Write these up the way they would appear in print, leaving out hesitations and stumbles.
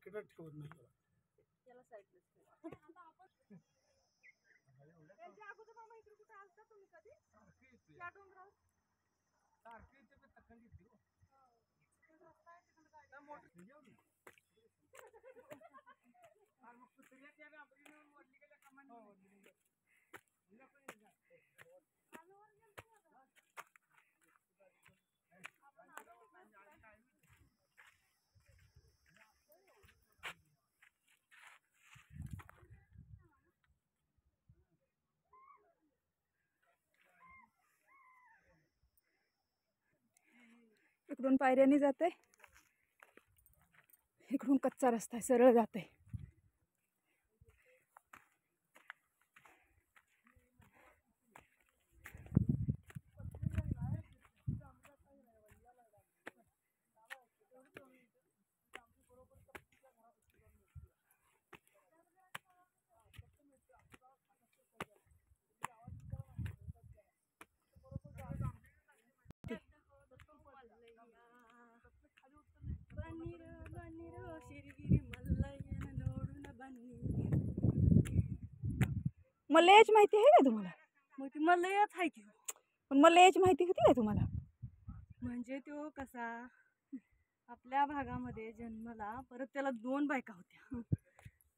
ठेवत नाही त्याला साईडलाच इकडून पायऱ्याने जाते, इकडून कच्चा रस्ता आहे, सरळ जाते. मला याची माहिती आहे का तुम्हाला? मला याच आहे की, पण मला याची माहिती होती का तुम्हाला? म्हणजे तो कसा आपल्या भागामध्ये जन्मला, परत त्याला 2 बायका होत्या.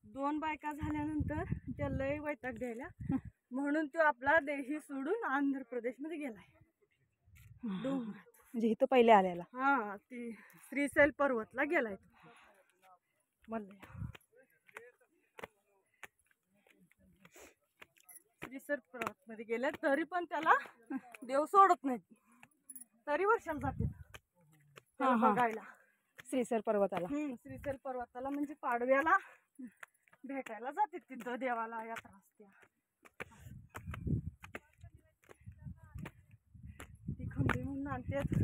2 बायका झाल्यानंतर त्याला लय वैताग द्यायला, म्हणून तो आपला देही सोडून आंध्र प्रदेशमध्ये गेलाय डोंगरात. म्हणजे इथं पहिले आलेला. हा, ती श्रीशैल पर्वतला गेलाय मल्लया. श्रीशैल पर्वत मध्ये गेले तरी पण त्याला देव सोडत नाही, तरी वर्षाला जाते बघायला श्रीशैल पर्वताला. श्रीशैल पर्वताला म्हणजे पाडव्याला भेटायला जाते तिथं देवाला यात्रा असते. ती खंबी म्हणून आणतात,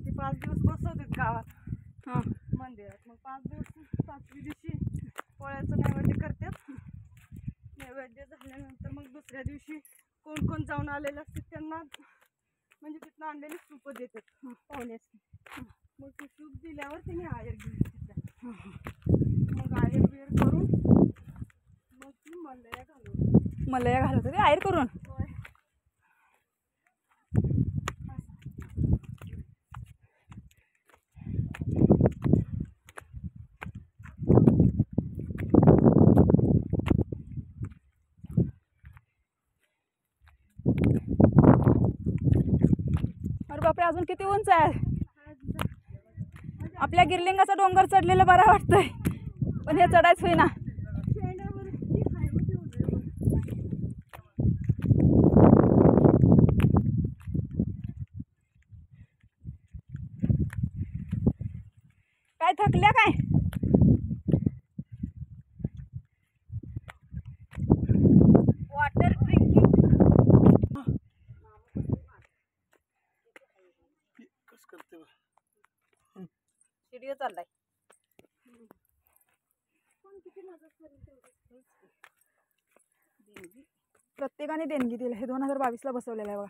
ती 5 दिवस बसवतात गावात मंदिरात. मग 5 दिवस 5व्या दिवशी पोळ्याचं नैवेद्य करतात. नैवेद्य झाल्यानंतर मग दुसऱ्या दिवशी कोण कोण जाऊन आलेलं असते त्यांना म्हणजे तिथनं आणलेली सूप देतात पाहुण्याची. मग ती सूप दिल्यावर त्यांनी आयर घेऊन तिथल्या, मग आयर बियर करून मग ती मल्लया घालवत होते आयर करून. अरे बापरे, अजून किती उंच आहे. आपल्या गिरलिंगाचा डोंगर चढलेलं बरं वाटतंय, पण हे चढायच होईना. काय थकल्या काय? वॉटर ड्रिंकिंग कस करते व्हिडिओ चाललाय. प्रत्येकाने देणगी दिली. हे 2022 ला बसवलेलं आहे बघा.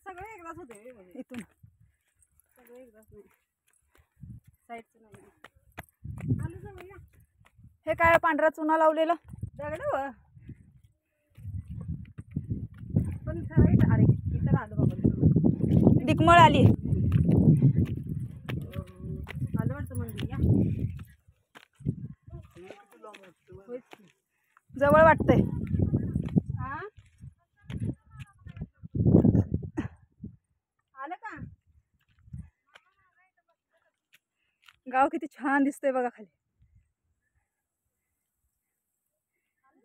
सगळे एकदाच होते इथून सगळे एकदाच नाही, साईडचं नाही. हे काय पांढरा चुना लावलेलं दगड पण खरं. अरे इथं आलं बाबा, दिकमळ आली. आलं वाटतं मंदिर. या जवळ वाटतंय. आलं का? गाव किती छान दिसतंय बघा खाली.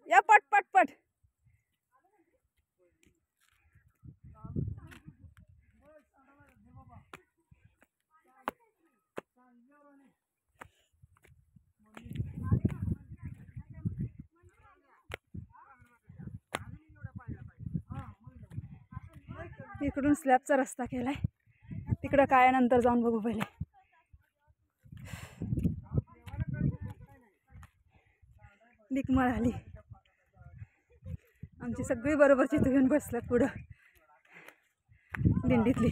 या पट पट पट. इकडून स्लॅबचा रस्ता केलाय, तिकडं काय नंतर जाऊन बघू पहिले. दिकमळ आली. आमची सगळी बरोबरची इथे येऊन बसल्यात पुढं दिंडीतली.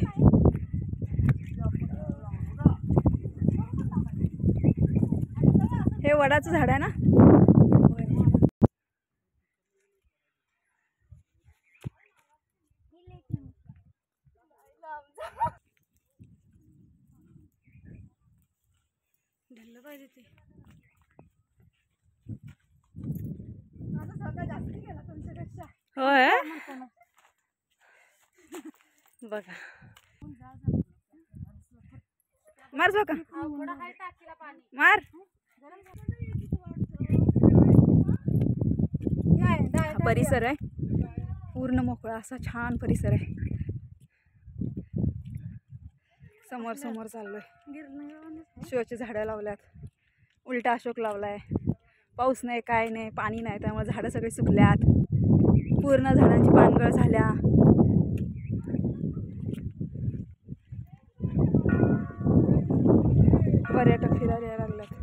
वडाचं झाड आहे ना. धरलं पाहिजे ते. होय बघा. मार जो का मार. हा परिसर आहे पूर्ण मोकळा असा छान परिसर आहे. समोर समोर चाललोय. शोची झाडं लावल्यात. उलटा अशोक लावलाय. पाऊस नाही काय नाही पाणी नाही त्यामुळे झाडं सगळी सुकल्यात. पूर्ण झाडांची पानगळ झाल्या. पर्यटक फिरायला यायला लागल्यात.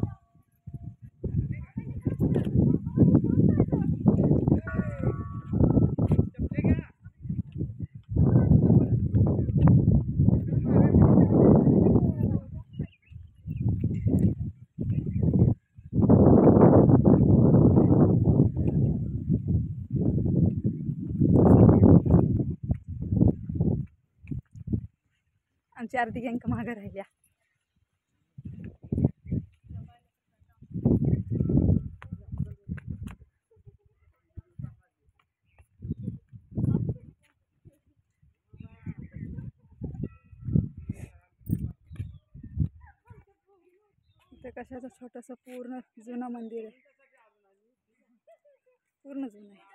आमची आरती गँक मागं राहिल्या. इथे कशाचं छोटंसं पूर्ण जुनं मंदिर आहे. पूर्ण जुनं आहे.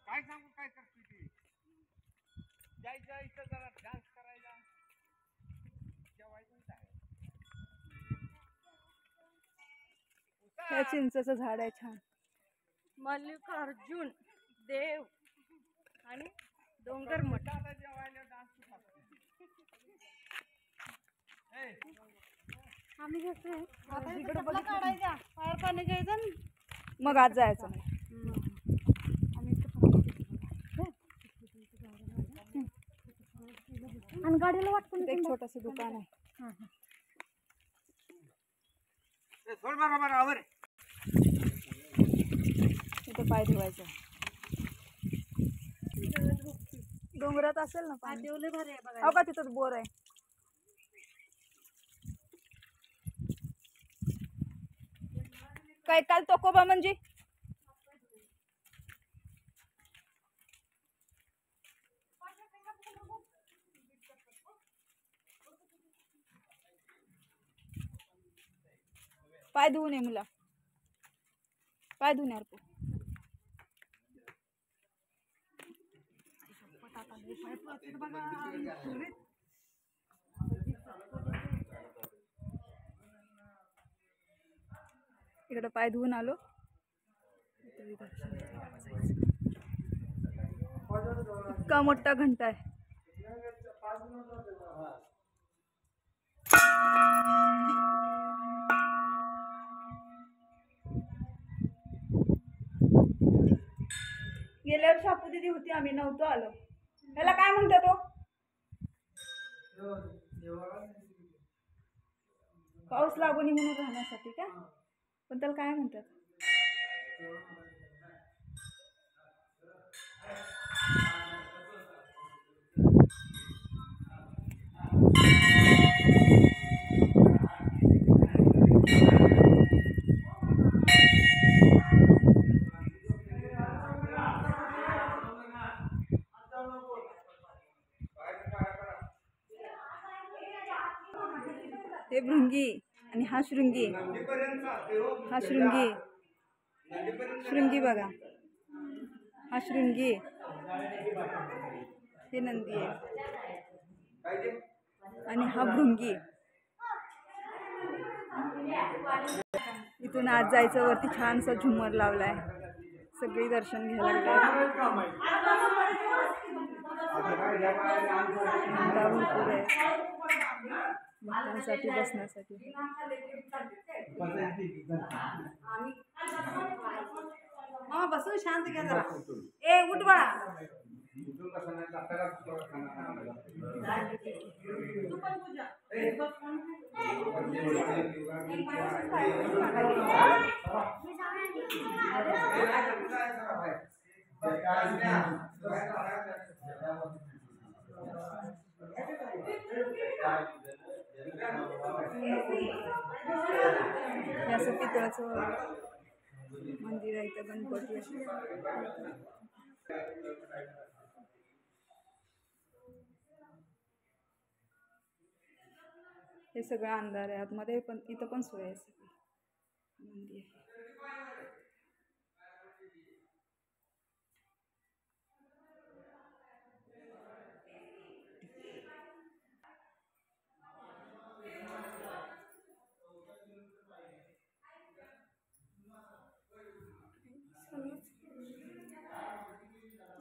काय सांगू काय करते ती जायचं इथं जरा डान्स करायला जेवायचं हे चिंचेचं झाड आहे छान. मल्लिकार्जुन देव आणि डोंगर मठ. जेवायला डान्स आम्ही घेतोय काढायचा बाहेर पाणी घ्यायचं मग आज जायचं. आणि गाडीला वाटतं एक छोटंसं दुकान आहे. सोड बरोबर आवर इथे पाय धुवायचा. डोंगरात असेल ना पाणी. हो का तिथं बोर आहे. काय काल तोकोबा म्हणजे पाय धुवून ये मुला. पाय धुवून यार तू. इकडे पाय धुवून आलो. इतका मोठा घंटा आहे. गेल्या वर्षी शापू दिदी होती आम्ही नव्हतो आलो. त्याला काय म्हणतात तो पाऊस लागू नये म्हणून राहण्यासाठी का. पण त्याला काय म्हणतात. हे भृंगी आणि हा शृंगी. हा शृंगी. शृंगी बघा. हा शृंगी. हे नंदी आहे आणि हा भृंगी. इथून आज जायचं. वरती छानसा झुम्मर लावलाय. सगळी दर्शन घ्यायला लागतात. भरपूर आहे. भक्तांसाठी बसण्यासाठी. मामा बसून शांत घ्या जरा. ए उठ बाळा. तू पण पूजा. हे असं पितळाचं मंदिर आहे इथं गणपती. हे सगळं अंधार आहे आतमध्ये, पण इथं पण सोय आहे सगळी. मंदिर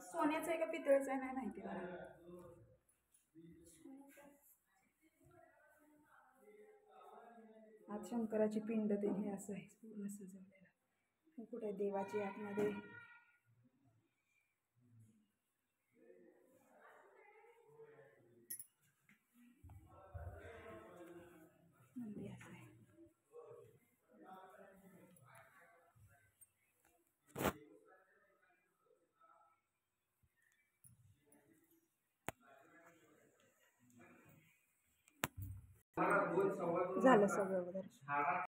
सोन्याचं आहे का पितळेचं आहे नाही माहिती मला. आज शंकराची पिंड ते हे असं आहे पूर्ण सजवलेलं. कुठे देवाची आतमध्ये. मंदिर असं आहे. झालं सगळं दर्शन.